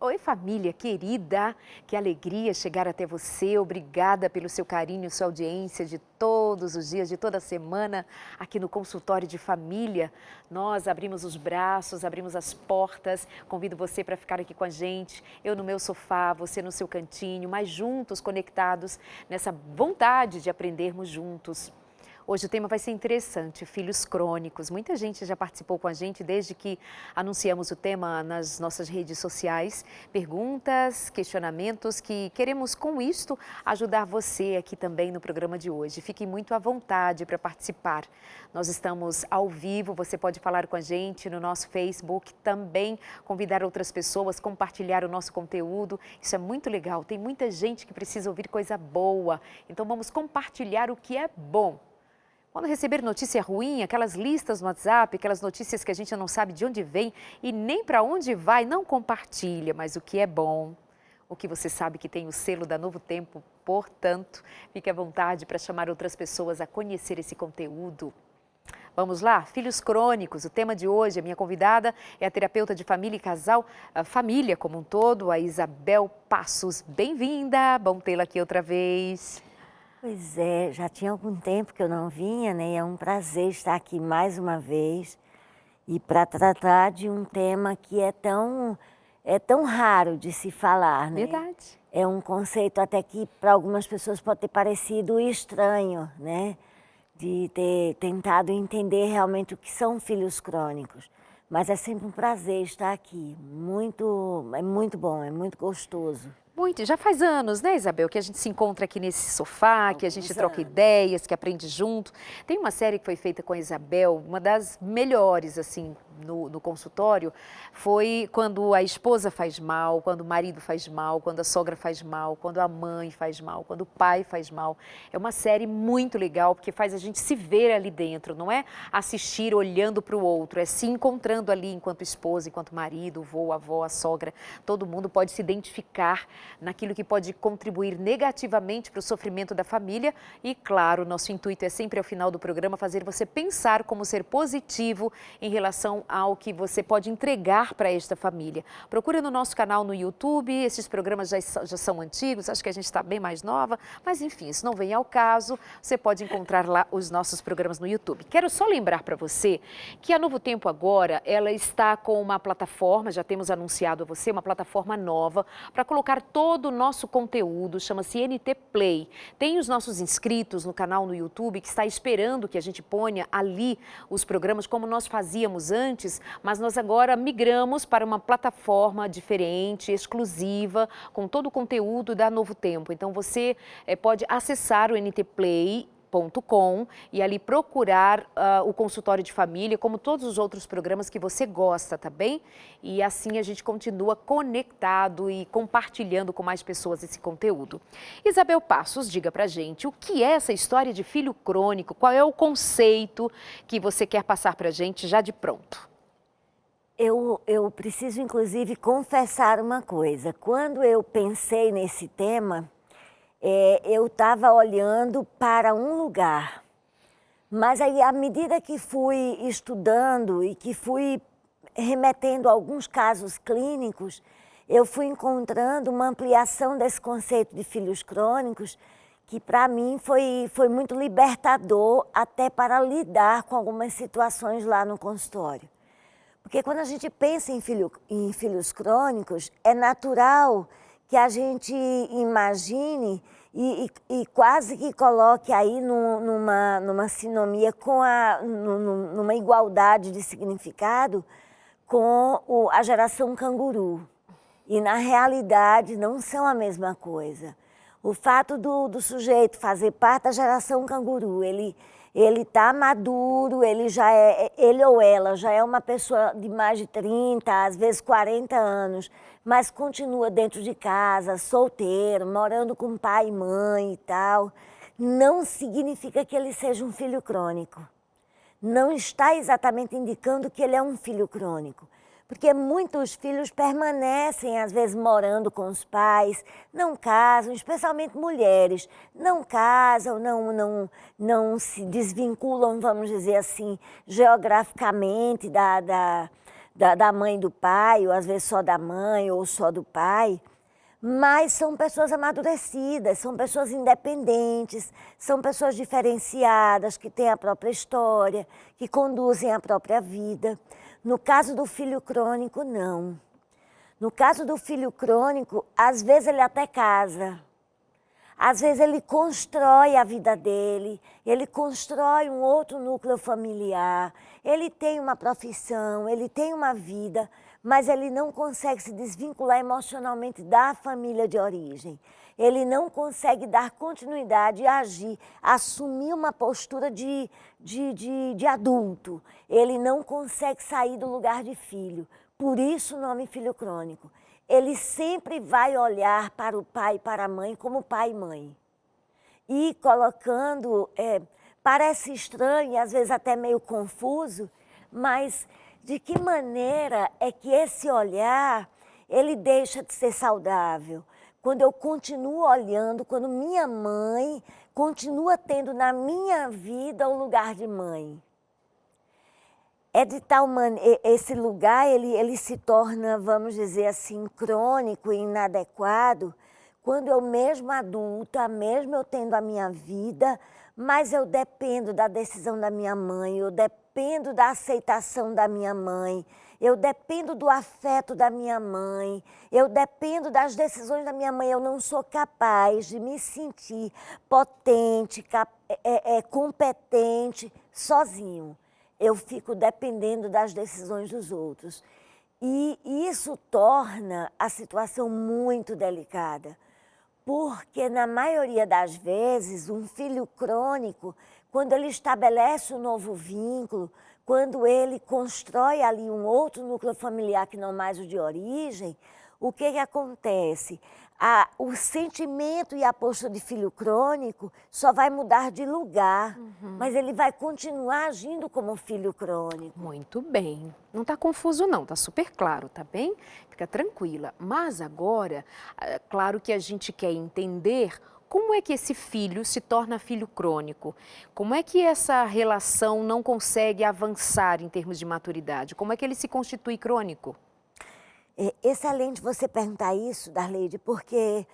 Oi, família querida, que alegria chegar até você. Obrigada pelo seu carinho, sua audiência de todos os dias, de toda semana, aqui no Consultório de Família. Nós abrimos os braços, abrimos as portas, convido você para ficar aqui com a gente, eu no meu sofá, você no seu cantinho, mas juntos, conectados nessa vontade de aprendermos juntos. Hoje o tema vai ser interessante, filhos crônicos. Muita gente já participou com a gente desde que anunciamos o tema nas nossas redes sociais. Perguntas, questionamentos que queremos com isto ajudar você aqui também no programa de hoje. Fique muito à vontade para participar. Nós estamos ao vivo, você pode falar com a gente no nosso Facebook, também convidar outras pessoas, compartilhar o nosso conteúdo. Isso é muito legal, tem muita gente que precisa ouvir coisa boa. Então vamos compartilhar o que é bom. Quando receber notícia ruim, aquelas listas no WhatsApp, aquelas notícias que a gente não sabe de onde vem e nem para onde vai, não compartilha, mas o que é bom, o que você sabe que tem o selo da Novo Tempo, portanto, fique à vontade para chamar outras pessoas a conhecer esse conteúdo. Vamos lá, filhos crônicos, o tema de hoje, a minha convidada é a terapeuta de família e casal, a família como um todo, a Isabel Passos. Bem-vinda, bom tê-la aqui outra vez. Pois é, já tinha algum tempo que eu não vinha, né? É um prazer estar aqui mais uma vez e para tratar de um tema que é tão raro de se falar, né? Verdade. É um conceito até que para algumas pessoas pode ter parecido estranho, né? De ter tentado entender realmente o que são filhos crônicos. Mas é sempre um prazer estar aqui, é muito bom, é muito gostoso. Muito, já faz anos, né, Isabel, que a gente se encontra aqui nesse sofá, que a gente troca ideias, que aprende junto. Tem uma série que foi feita com a Isabel, uma das melhores, assim, no consultório, foi quando a esposa faz mal, quando o marido faz mal, quando a sogra faz mal, quando a mãe faz mal, quando o pai faz mal. É uma série muito legal, porque faz a gente se ver ali dentro, não é assistir olhando para o outro, é se encontrando ali enquanto esposa, enquanto marido, o vô, a avó, a sogra. Todo mundo pode se identificar naquilo que pode contribuir negativamente para o sofrimento da família e, claro, nosso intuito é sempre ao final do programa fazer você pensar como ser positivo em relação ao que você pode entregar para esta família. Procura no nosso canal no YouTube, esses programas já são antigos, acho que a gente está bem mais nova, mas enfim, isso não vem ao caso, você pode encontrar lá os nossos programas no YouTube. Quero só lembrar para você que a Novo Tempo agora, ela está com uma plataforma, já temos anunciado a você, uma plataforma nova para colocar todo o nosso conteúdo, chama-se NT Play. Tem os nossos inscritos no canal no YouTube que está esperando que a gente ponha ali os programas como nós fazíamos antes, mas nós agora migramos para uma plataforma diferente, exclusiva, com todo o conteúdo da Novo Tempo. Então você pode acessar o ntplay.com e ali procurar o consultório de família, como todos os outros programas que você gosta, tá bem? E assim a gente continua conectado e compartilhando com mais pessoas esse conteúdo. Isabel Passos, diga pra gente, o que é essa história de filho crônico? Qual é o conceito que você quer passar pra gente já de pronto? Eu preciso, inclusive, confessar uma coisa. Quando eu pensei nesse tema, eu estava olhando para um lugar, mas aí à medida que fui estudando e que fui remetendo a alguns casos clínicos, eu fui encontrando uma ampliação desse conceito de filhos crônicos que para mim foi muito libertador até para lidar com algumas situações lá no consultório. Porque quando a gente pensa em filhos crônicos, é natural que a gente imagine e quase que coloque aí numa sinomia, numa igualdade de significado com a geração canguru. E na realidade não são a mesma coisa. O fato do sujeito fazer parte da geração canguru, ele está maduro, ele ou ela já é uma pessoa de mais de 30, às vezes 40 anos, mas continua dentro de casa, solteiro, morando com pai e mãe e tal, não significa que ele seja um filho crônico. Não está exatamente indicando que ele é um filho crônico. Porque muitos filhos permanecem, às vezes, morando com os pais, não casam, especialmente mulheres, não casam, não se desvinculam, vamos dizer assim, geograficamente da mãe e do pai, ou às vezes só da mãe ou só do pai, mas são pessoas amadurecidas, são pessoas independentes, são pessoas diferenciadas, que têm a própria história, que conduzem a própria vida. No caso do filho crônico, não. No caso do filho crônico, às vezes ele até casa. Às vezes ele constrói a vida dele, ele constrói um outro núcleo familiar, ele tem uma profissão, ele tem uma vida, mas ele não consegue se desvincular emocionalmente da família de origem. Ele não consegue dar continuidade, agir, assumir uma postura de adulto. Ele não consegue sair do lugar de filho. Por isso o nome filho crônico. Ele sempre vai olhar para o pai e para a mãe como pai e mãe. E colocando, parece estranho e às vezes até meio confuso, mas de que maneira é que esse olhar, ele deixa de ser saudável? Quando eu continuo olhando, quando minha mãe continua tendo na minha vida o lugar de mãe. É de tal maneira, esse lugar ele se torna, vamos dizer assim, crônico e inadequado, quando eu mesmo adulta, mesmo eu tendo a minha vida, mas eu dependo da decisão da minha mãe, eu dependo da aceitação da minha mãe, eu dependo do afeto da minha mãe, eu dependo das decisões da minha mãe, eu não sou capaz de me sentir potente, competente, sozinho. Eu fico dependendo das decisões dos outros. E isso torna a situação muito delicada, porque na maioria das vezes, um filho crônico, quando ele estabelece um novo vínculo, quando ele constrói ali um outro núcleo familiar que não mais o de origem, o que acontece? O sentimento e a postura de filho crônico só vai mudar de lugar, mas ele vai continuar agindo como filho crônico. Muito bem. Não está confuso não, está super claro, tá bem? Fica tranquila. Mas agora, claro que a gente quer entender como é que esse filho se torna filho crônico. Como é que essa relação não consegue avançar em termos de maturidade? Como é que ele se constitui crônico? É excelente você perguntar isso, Darleide, porque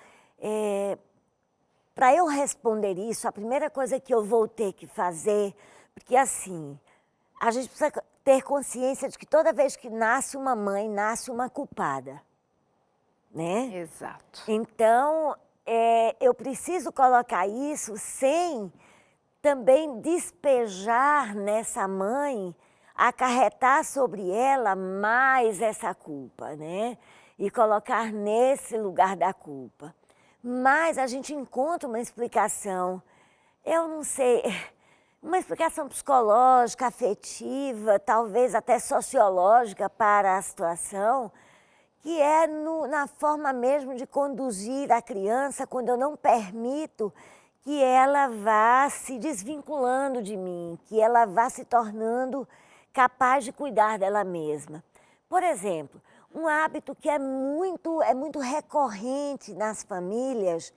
para eu responder isso, a primeira coisa que eu vou ter que fazer, porque assim, a gente precisa ter consciência de que toda vez que nasce uma mãe, nasce uma culpada, né? Exato. Então, eu preciso colocar isso sem também despejar nessa mãe, acarretar sobre ela mais essa culpa, né? E colocar nesse lugar da culpa. Mas a gente encontra uma explicação, eu não sei, uma explicação psicológica, afetiva, talvez até sociológica para a situação, que é na forma mesmo de conduzir a criança quando eu não permito que ela vá se desvinculando de mim, que ela vá se tornando capaz de cuidar dela mesma. Por exemplo, um hábito que é muito recorrente nas famílias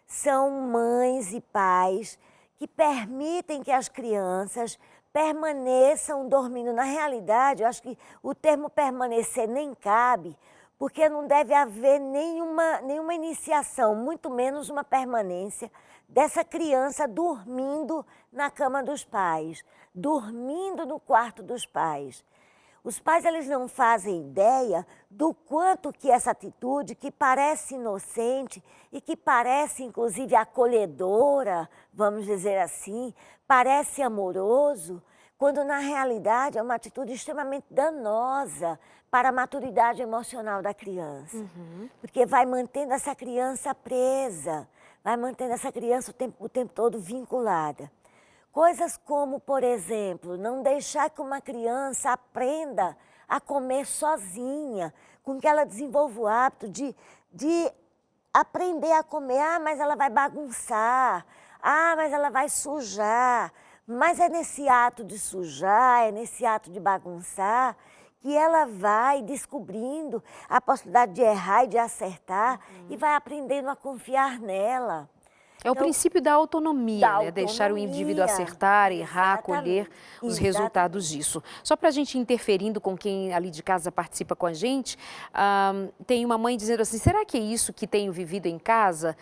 são mães e pais que permitem que as crianças permaneçam dormindo. Na realidade, eu acho que o termo permanecer nem cabe, porque não deve haver nenhuma iniciação, muito menos uma permanência dessa criança dormindo na cama dos pais, dormindo no quarto dos pais. Os pais, eles não fazem ideia do quanto que essa atitude, que parece inocente e que parece, inclusive, acolhedora, vamos dizer assim, parece amoroso, quando na realidade é uma atitude extremamente danosa para a maturidade emocional da criança. Porque vai mantendo essa criança presa, vai mantendo essa criança o tempo todo vinculada. Coisas como, por exemplo, não deixar que uma criança aprenda a comer sozinha, com que ela desenvolva o hábito de aprender a comer. Ah, mas ela vai bagunçar. Ah, mas ela vai sujar. Mas é nesse ato de sujar, é nesse ato de bagunçar, que ela vai descobrindo a possibilidade de errar e de acertar e vai aprendendo a confiar nela. É o Então, princípio da autonomia, da né? Deixar o indivíduo autonomia. acertar, errar, Exatamente. colher os resultados disso. Só para a gente interferindo com quem ali de casa participa com a gente, tem uma mãe dizendo assim, será que é isso que tenho vivido em casa?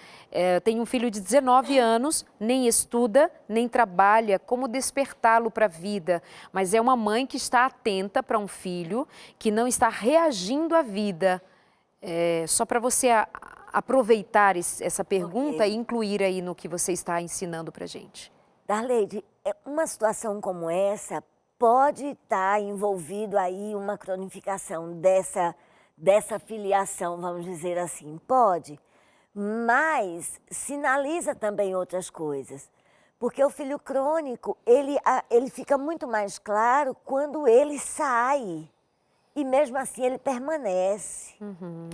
Tenho um filho de 19 anos, nem estuda, nem trabalha, como despertá-lo para a vida? Mas é uma mãe que está atenta para um filho que não está reagindo à vida. Só para você aproveitar essa pergunta e incluir aí no que você está ensinando para a gente. Darleide, uma situação como essa pode estar envolvido aí uma cronificação dessa filiação, vamos dizer assim, pode, mas sinaliza também outras coisas. Porque o filho crônico, ele fica muito mais claro quando ele sai. E mesmo assim ele permanece.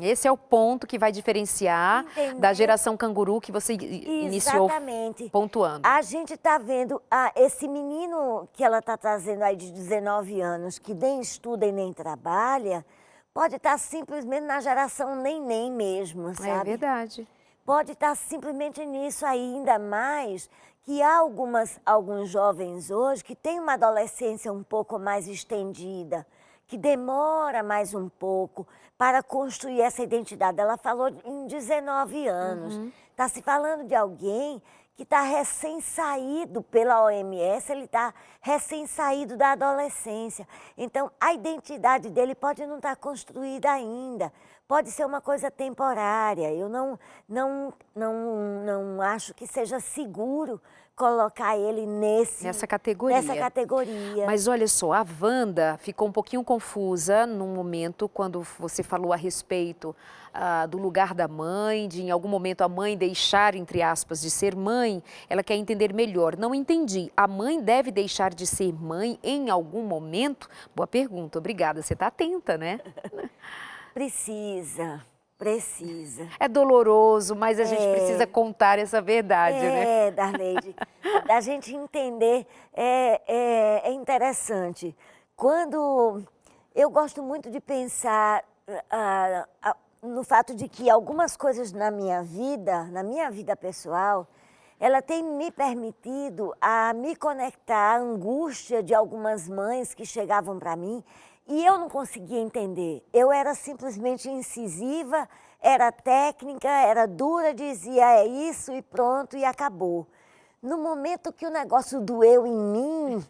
Esse é o ponto que vai diferenciar da geração canguru que você iniciou pontuando. A gente está vendo esse menino que ela está trazendo aí de 19 anos, que nem estuda e nem trabalha, pode estar simplesmente na geração nem mesmo, sabe? É verdade. Pode estar simplesmente nisso aí, ainda mais que há alguns jovens hoje que têm uma adolescência um pouco mais estendida, que demora mais um pouco para construir essa identidade. Ela falou em 19 anos. Está se falando de alguém que está recém-saído pela OMS, ele está recém-saído da adolescência. Então, a identidade dele pode não estar construída ainda, pode ser uma coisa temporária. Eu não acho que seja seguro colocar ele nessa categoria. Mas olha só, a Wanda ficou um pouquinho confusa num momento quando você falou a respeito do lugar da mãe, de em algum momento a mãe deixar, entre aspas, de ser mãe. Ela quer entender melhor. Não entendi. A mãe deve deixar de ser mãe em algum momento? Boa pergunta, obrigada. Você está atenta, né? Precisa. É doloroso, mas a gente precisa contar essa verdade, né? Darleide, da gente entender é interessante. Quando eu gosto muito de pensar no fato de que algumas coisas na minha vida pessoal, ela tem me permitido a me conectar à angústia de algumas mães que chegavam para mim. E eu não conseguia entender. Eu era simplesmente incisiva, era técnica, era dura, dizia é isso e pronto e acabou. No momento que o negócio doeu em mim,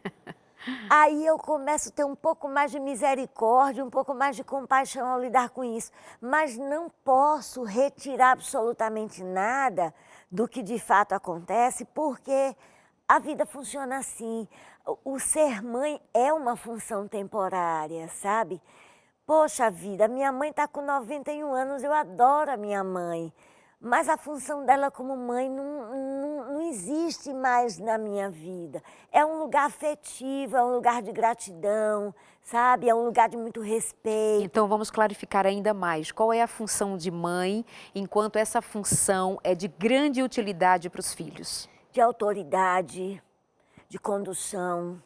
aí eu começo a ter um pouco mais de misericórdia, um pouco mais de compaixão ao lidar com isso. Mas não posso retirar absolutamente nada do que de fato acontece, porque a vida funciona assim. O ser mãe é uma função temporária, sabe? Poxa vida, minha mãe está com 91 anos, eu adoro a minha mãe, mas a função dela como mãe não existe mais na minha vida. É um lugar afetivo, é um lugar de gratidão, sabe? É um lugar de muito respeito. Então vamos clarificar ainda mais. Qual é a função de mãe, enquanto essa função é de grande utilidade para os filhos? De autoridade, de condução,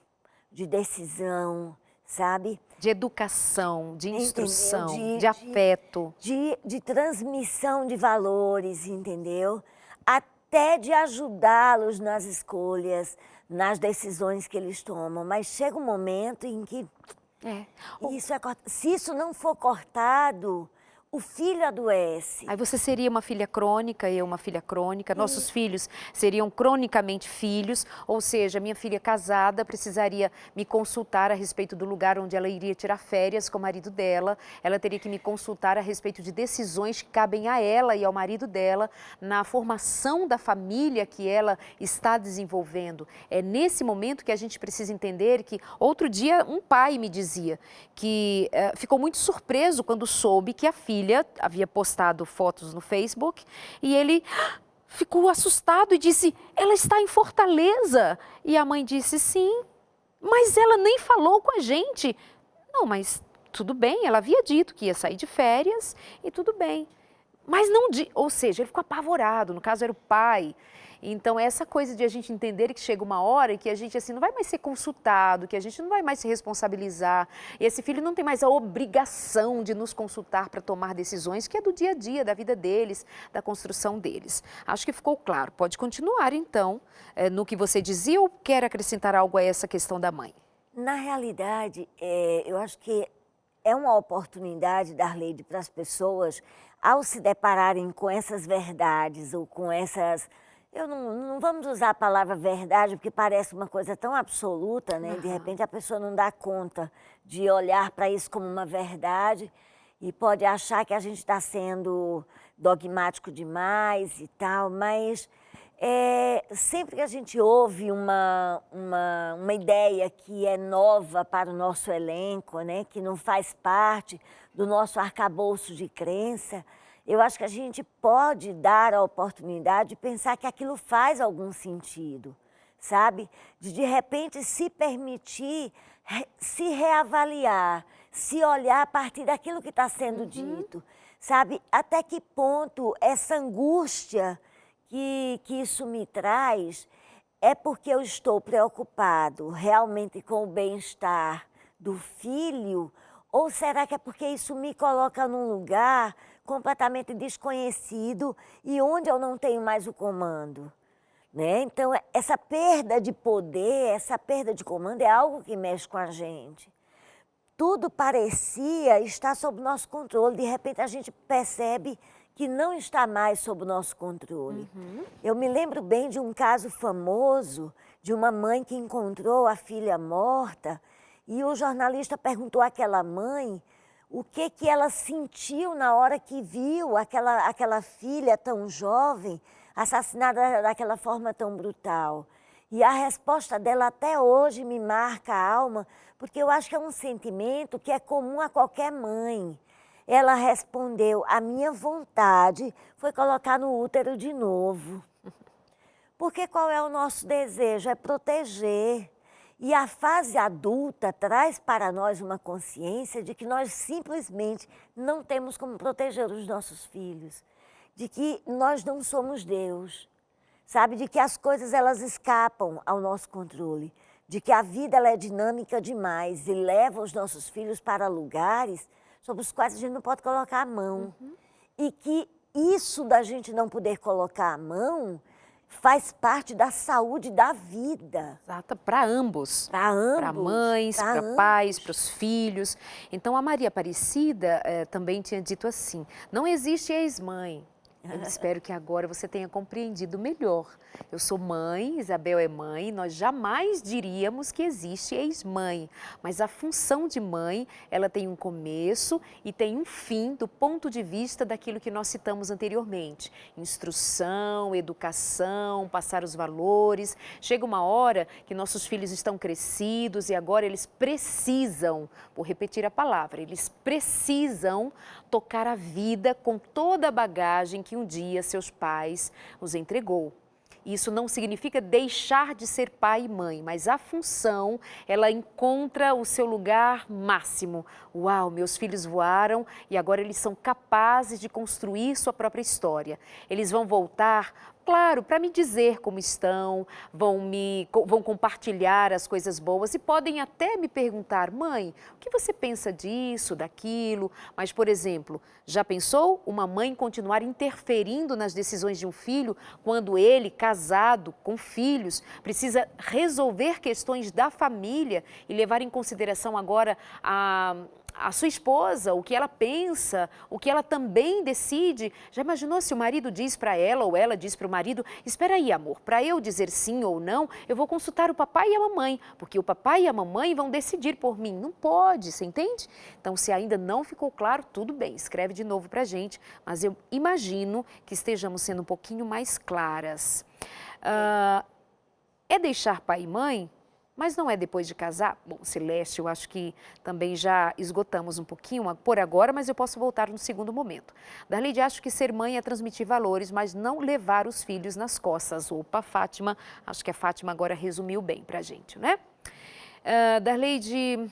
de decisão, sabe? De educação, de instrução, de afeto. De transmissão de valores, entendeu? Até de ajudá-los nas escolhas, nas decisões que eles tomam. Mas chega um momento em que se isso não for cortado, o filho adoece. Aí você seria uma filha crônica, eu uma filha crônica, nossos filhos seriam cronicamente filhos, ou seja, minha filha casada precisaria me consultar a respeito do lugar onde ela iria tirar férias com o marido dela, ela teria que me consultar a respeito de decisões que cabem a ela e ao marido dela na formação da família que ela está desenvolvendo. É nesse momento que a gente precisa entender que, outro dia, um pai me dizia que ficou muito surpreso quando soube que a filha havia postado fotos no Facebook e ele ficou assustado e disse, ela está em Fortaleza. E a mãe disse, sim, mas ela nem falou com a gente. Não, mas tudo bem, ela havia dito que ia sair de férias e tudo bem. Mas não, ou seja, ele ficou apavorado, no caso era o pai. Então, essa coisa de a gente entender que chega uma hora que a gente assim, não vai mais ser consultado, que a gente não vai mais se responsabilizar. E esse filho não tem mais a obrigação de nos consultar para tomar decisões, que é do dia a dia, da vida deles, da construção deles. Acho que ficou claro. Pode continuar, então, no que você dizia ou quer acrescentar algo a essa questão da mãe? Na realidade, eu acho que é uma oportunidade, Darleide, para as pessoas, ao se depararem com essas verdades ou com essas... não vamos usar a palavra verdade, porque parece uma coisa tão absoluta, né? De repente a pessoa não dá conta de olhar para isso como uma verdade e pode achar que a gente está sendo dogmático demais e tal, mas sempre que a gente ouve uma ideia que é nova para o nosso elenco, né? Que não faz parte do nosso arcabouço de crença, eu acho que a gente pode dar a oportunidade de pensar que aquilo faz algum sentido, sabe? De repente se permitir se reavaliar, se olhar a partir daquilo que está sendo dito, sabe? Até que ponto essa angústia que isso me traz é porque eu estou preocupado realmente com o bem-estar do filho, ou será que é porque isso me coloca num lugar completamente desconhecido e onde eu não tenho mais o comando, né? Então, essa perda de poder, essa perda de comando é algo que mexe com a gente. Tudo parecia estar sob nosso controle, de repente a gente percebe que não está mais sob o nosso controle. Eu me lembro bem de um caso famoso de uma mãe que encontrou a filha morta e o jornalista perguntou àquela mãe o que ela sentiu na hora que viu aquela filha tão jovem assassinada daquela forma tão brutal. E a resposta dela até hoje me marca a alma, porque eu acho que é um sentimento que é comum a qualquer mãe. Ela respondeu: a minha vontade foi colocar no útero de novo. Porque qual é o nosso desejo? É proteger. E a fase adulta traz para nós uma consciência de que nós simplesmente não temos como proteger os nossos filhos, de que nós não somos Deus, sabe? De que as coisas elas escapam ao nosso controle, de que a vida ela é dinâmica demais e leva os nossos filhos para lugares sobre os quais a gente não pode colocar a mão. E que isso da gente não poder colocar a mão faz parte da saúde da vida. Exato, para ambos. Para ambos. Para mães, para pais, para os filhos. Então, a Maria Aparecida também tinha dito assim, não existe ex-mãe. Eu espero que agora você tenha compreendido melhor. Eu sou mãe, Isabel é mãe, nós jamais diríamos que existe ex-mãe. Mas a função de mãe, ela tem um começo e tem um fim do ponto de vista daquilo que nós citamos anteriormente. Instrução, educação, passar os valores. Chega uma hora que nossos filhos estão crescidos e agora eles precisam, vou repetir a palavra, eles precisam tocar a vida com toda a bagagem que um dia seus pais os entregou. Isso não significa deixar de ser pai e mãe, mas a função, ela encontra o seu lugar máximo. Uau, meus filhos voaram e agora eles são capazes de construir sua própria história. Eles vão voltar, claro, para me dizer como estão, vão compartilhar as coisas boas e podem até me perguntar, mãe, o que você pensa disso, daquilo? Mas, por exemplo, já pensou uma mãe continuar interferindo nas decisões de um filho quando ele, casado, com filhos, precisa resolver questões da família e levar em consideração agora a sua esposa, o que ela pensa, o que ela também decide? Já imaginou se o marido diz para ela ou ela diz para o marido, espera aí, amor, para eu dizer sim ou não, eu vou consultar o papai e a mamãe, porque o papai e a mamãe vão decidir por mim. Não pode, você entende? Então, se ainda não ficou claro, tudo bem, escreve de novo para a gente, mas eu imagino que estejamos sendo um pouquinho mais claras. É deixar pai e mãe? Mas não é depois de casar? Bom, Celeste, eu acho que também já esgotamos um pouquinho por agora, mas eu posso voltar no segundo momento. Darleide, acho que ser mãe é transmitir valores, mas não levar os filhos nas costas. Opa, Fátima, acho que a Fátima agora resumiu bem pra gente, né? Darleide,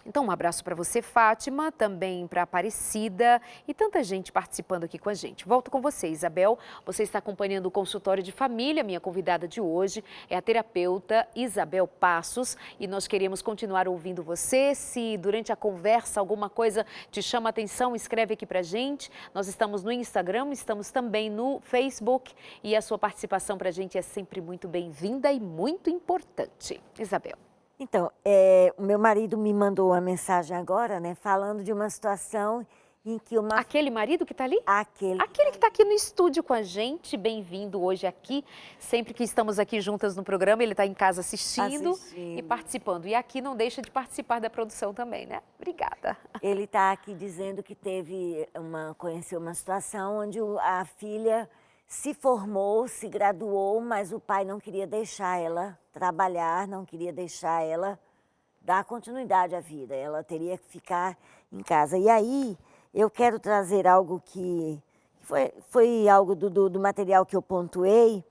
Então, um abraço para você, Fátima, também para Aparecida e tanta gente participando aqui com a gente. Volto com você, Isabel. Você está acompanhando o consultório de família. Minha convidada de hoje é a terapeuta Isabel Passos e nós queremos continuar ouvindo você. Se durante a conversa alguma coisa te chama a atenção, escreve aqui para a gente. Nós estamos no Instagram, estamos também no Facebook e a sua participação para a gente é sempre muito bem-vinda e muito importante. Isabel. Então, o meu marido me mandou uma mensagem agora, né, falando de uma situação em que uma... Aquele marido que está ali? Aquele que está aqui no estúdio com a gente, bem-vindo hoje aqui. Sempre que estamos aqui juntas no programa, ele está em casa assistindo e participando. E aqui não deixa de participar da produção também, né? Obrigada. Ele está aqui dizendo que conheceu uma situação onde a filha se formou, se graduou, mas o pai não queria deixar ela trabalhar, não queria deixar ela dar continuidade à vida. Ela teria que ficar em casa. E aí, eu quero trazer algo que foi algo do material que eu pontuei,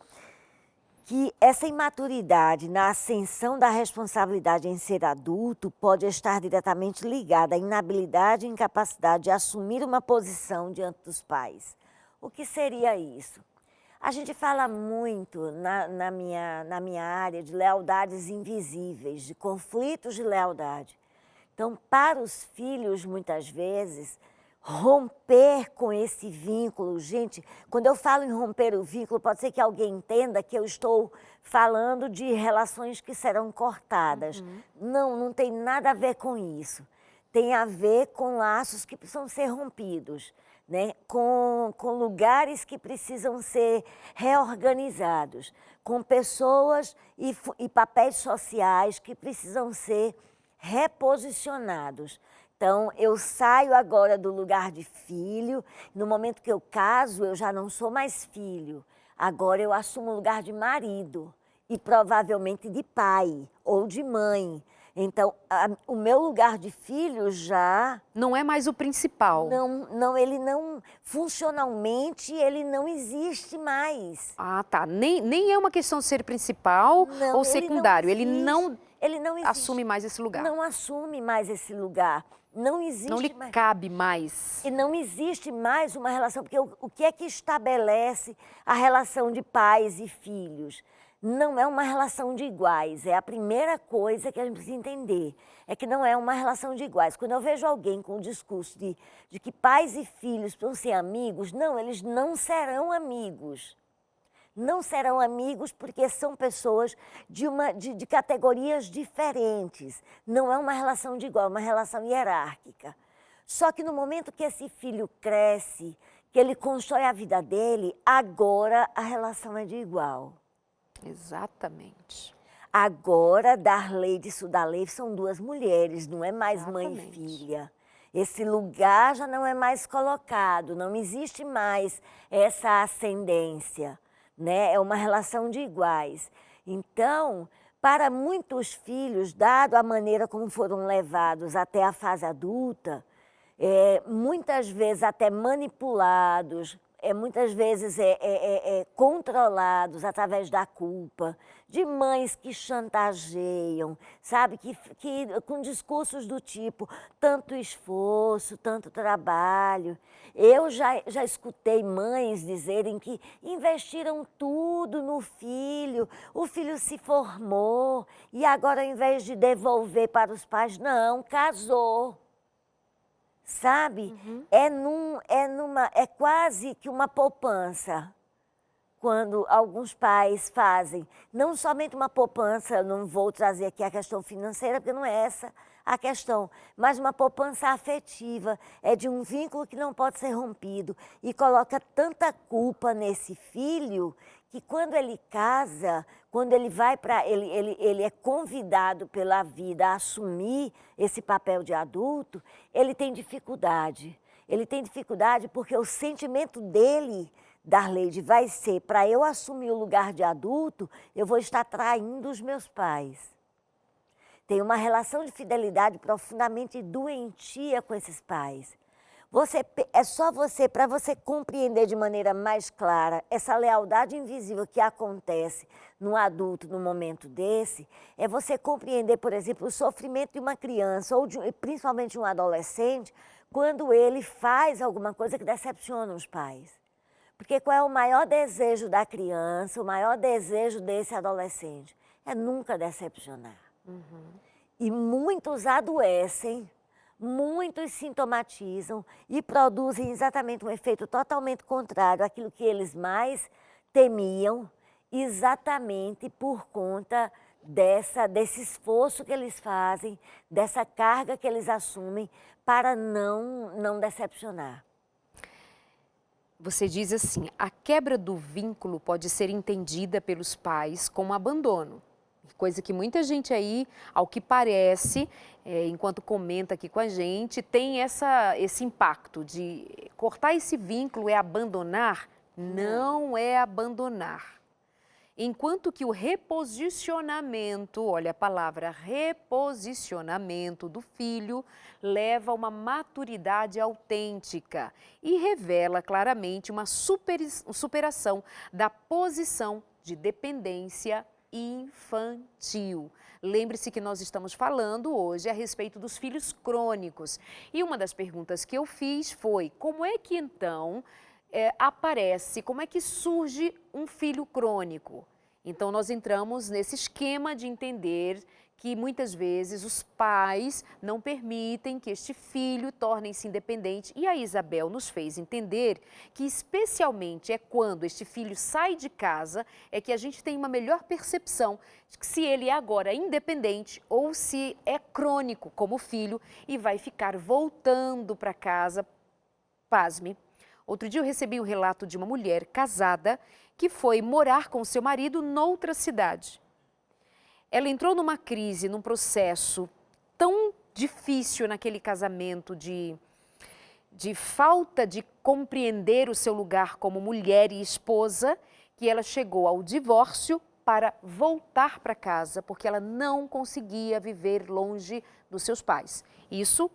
que essa imaturidade na ascensão da responsabilidade em ser adulto pode estar diretamente ligada à inabilidade e incapacidade de assumir uma posição diante dos pais. O que seria isso? A gente fala muito na minha área de lealdades invisíveis, de conflitos de lealdade. Então, para os filhos, muitas vezes, romper com esse vínculo, gente, quando eu falo em romper o vínculo, pode ser que alguém entenda que eu estou falando de relações que serão cortadas. Não tem nada a ver com isso. Tem a ver com laços que precisam ser rompidos, né? Com lugares que precisam ser reorganizados, com pessoas e papéis sociais que precisam ser reposicionados. Então, eu saio agora do lugar de filho, no momento que eu caso, eu já não sou mais filho. Agora eu assumo o lugar de marido e provavelmente de pai ou de mãe. Então, o meu lugar de filho já... Não é mais o principal. Ele não... Funcionalmente, ele não existe mais. Ah, tá. Nem é uma questão de ser principal ou secundário. Ele não assume mais esse lugar. Não assume mais esse lugar. Não existe mais. Não lhe cabe mais. E não existe mais uma relação, porque o que é que estabelece a relação de pais e filhos? Não é uma relação de iguais, é a primeira coisa que a gente precisa entender, é que não é uma relação de iguais. Quando eu vejo alguém com o discurso de que pais e filhos precisam ser amigos, não, eles não serão amigos. Não serão amigos porque são pessoas de categorias diferentes. Não é uma relação de igual, é uma relação hierárquica. Só que no momento que esse filho cresce, que ele constrói a vida dele, agora a relação é de igual. Exatamente. Agora, Darley e Sudaley são duas mulheres, não é mais mãe e filha. Esse lugar já não é mais colocado, não existe mais essa ascendência, né? É uma relação de iguais. Então, para muitos filhos, dado a maneira como foram levados até a fase adulta, muitas vezes até manipulados, muitas vezes controlados através da culpa, de mães que chantageiam, sabe, que com discursos do tipo, tanto esforço, tanto trabalho. Eu já escutei mães dizerem que investiram tudo no filho, o filho se formou e agora, ao invés de devolver para os pais, não, casou. Sabe? É quase que uma poupança, quando alguns pais fazem, não somente uma poupança, não vou trazer aqui a questão financeira, porque não é essa a questão, mas uma poupança afetiva, é de um vínculo que não pode ser rompido e coloca tanta culpa nesse filho que quando ele casa, quando ele vai para... Ele é convidado pela vida a assumir esse papel de adulto, ele tem dificuldade. Ele tem dificuldade porque o sentimento dele, Darleide, vai ser, para eu assumir o lugar de adulto, eu vou estar traindo os meus pais. Tem uma relação de fidelidade profundamente doentia com esses pais. É só você, para você compreender de maneira mais clara essa lealdade invisível que acontece no adulto no momento desse, é você compreender, por exemplo, o sofrimento de uma criança ou principalmente de um adolescente quando ele faz alguma coisa que decepciona os pais. Porque qual é o maior desejo da criança, o maior desejo desse adolescente? É nunca decepcionar. E muitos adoecem, muitos sintomatizam e produzem exatamente um efeito totalmente contrário àquilo que eles mais temiam, exatamente por conta desse esforço que eles fazem, dessa carga que eles assumem para não decepcionar. Você diz assim, a quebra do vínculo pode ser entendida pelos pais como abandono. Coisa que muita gente aí, ao que parece, enquanto comenta aqui com a gente, tem esse impacto de cortar esse vínculo é abandonar? Não é abandonar. Enquanto que o reposicionamento, olha a palavra, reposicionamento do filho, leva a uma maturidade autêntica e revela claramente uma superação da posição de dependência infantil. Lembre-se que nós estamos falando hoje a respeito dos filhos crônicos. E uma das perguntas que eu fiz foi, como é que então aparece, como é que surge um filho crônico? Então nós entramos nesse esquema de entender que muitas vezes os pais não permitem que este filho torne-se independente. E a Isabel nos fez entender que especialmente é quando este filho sai de casa é que a gente tem uma melhor percepção de que se ele é agora independente ou se é crônico como filho e vai ficar voltando para casa. Pasme. Outro dia eu recebi um relato de uma mulher casada que foi morar com seu marido noutra cidade. Ela entrou numa crise, num processo tão difícil naquele casamento de falta de compreender o seu lugar como mulher e esposa, que ela chegou ao divórcio para voltar para casa, porque ela não conseguia viver longe dos seus pais. Isso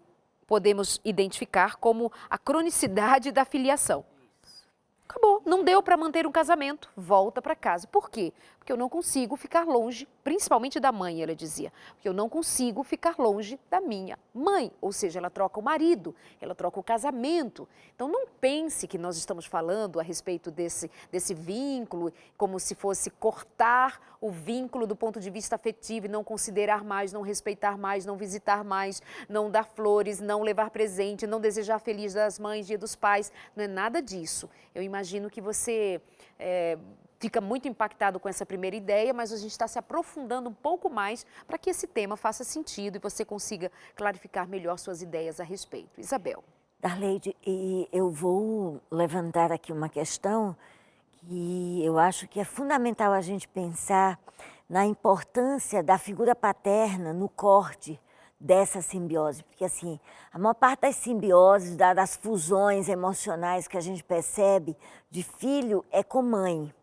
podemos identificar como a cronicidade da filiação. Acabou, não deu para manter um casamento, volta para casa. Por quê? Porque eu não consigo ficar longe, principalmente da mãe, ela dizia. Porque eu não consigo ficar longe da minha mãe. Ou seja, ela troca o marido, ela troca o casamento. Então não pense que nós estamos falando a respeito desse vínculo, como se fosse cortar o vínculo do ponto de vista afetivo e não considerar mais, não respeitar mais, não visitar mais, não dar flores, não levar presente, não desejar feliz das mães, dia dos pais. Não é nada disso. Eu imagino que você fica muito impactado com essa primeira ideia, mas a gente está se aprofundando um pouco mais para que esse tema faça sentido e você consiga clarificar melhor suas ideias a respeito. Isabel. Darleide, eu vou levantar aqui uma questão que eu acho que é fundamental a gente pensar na importância da figura paterna no corte dessa simbiose, porque assim, a maior parte das simbioses, das fusões emocionais que a gente percebe de filho é com mãe.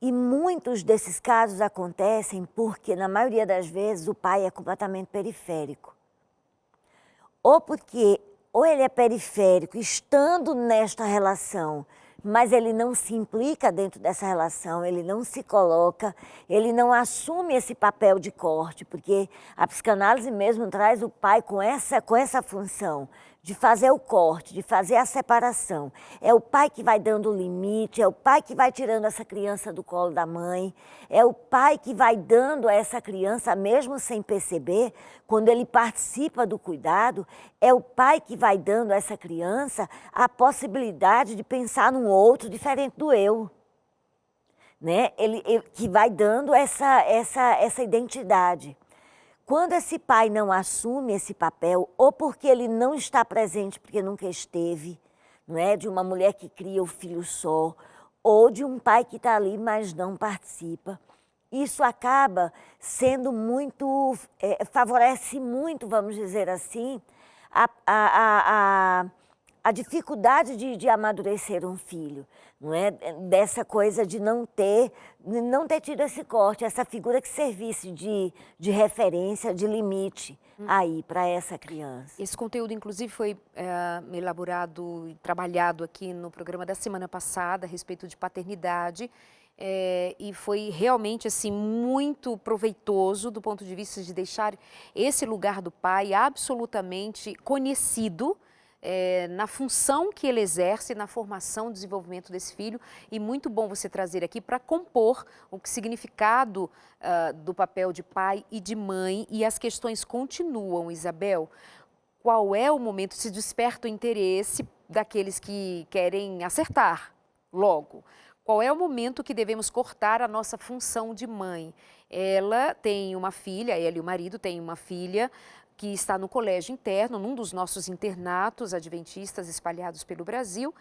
E muitos desses casos acontecem porque, na maioria das vezes, o pai é completamente periférico. Ou porque ou ele é periférico estando nesta relação, mas ele não se implica dentro dessa relação, ele não se coloca, ele não assume esse papel de corte, porque a psicanálise mesmo traz o pai com essa função de fazer o corte, de fazer a separação. É o pai que vai dando o limite, é o pai que vai tirando essa criança do colo da mãe, é o pai que vai dando a essa criança, mesmo sem perceber, quando ele participa do cuidado, é o pai que vai dando a essa criança a possibilidade de pensar num outro diferente do eu. Né? Ele que vai dando essa identidade. Quando esse pai não assume esse papel, ou porque ele não está presente, porque nunca esteve, não é? De uma mulher que cria o filho só, ou de um pai que está ali, mas não participa, isso acaba sendo muito, favorece muito, vamos dizer assim, a dificuldade de amadurecer um filho, não é? Dessa coisa de não ter tido esse corte, essa figura que servisse de referência, de limite aí para essa criança. Esse conteúdo, inclusive, foi elaborado e trabalhado aqui no programa da semana passada a respeito de paternidade. E foi realmente assim muito proveitoso do ponto de vista de deixar esse lugar do pai absolutamente conhecido na função que ele exerce, na formação e desenvolvimento desse filho. E muito bom você trazer aqui para compor o significado do papel de pai e de mãe. E as questões continuam, Isabel. Qual é o momento, se desperta o interesse daqueles que querem acertar logo? Qual é o momento que devemos cortar a nossa função de mãe? Ela tem uma filha, ela e o marido têm uma filha que está no colégio interno, num dos nossos internatos adventistas espalhados pelo Brasil,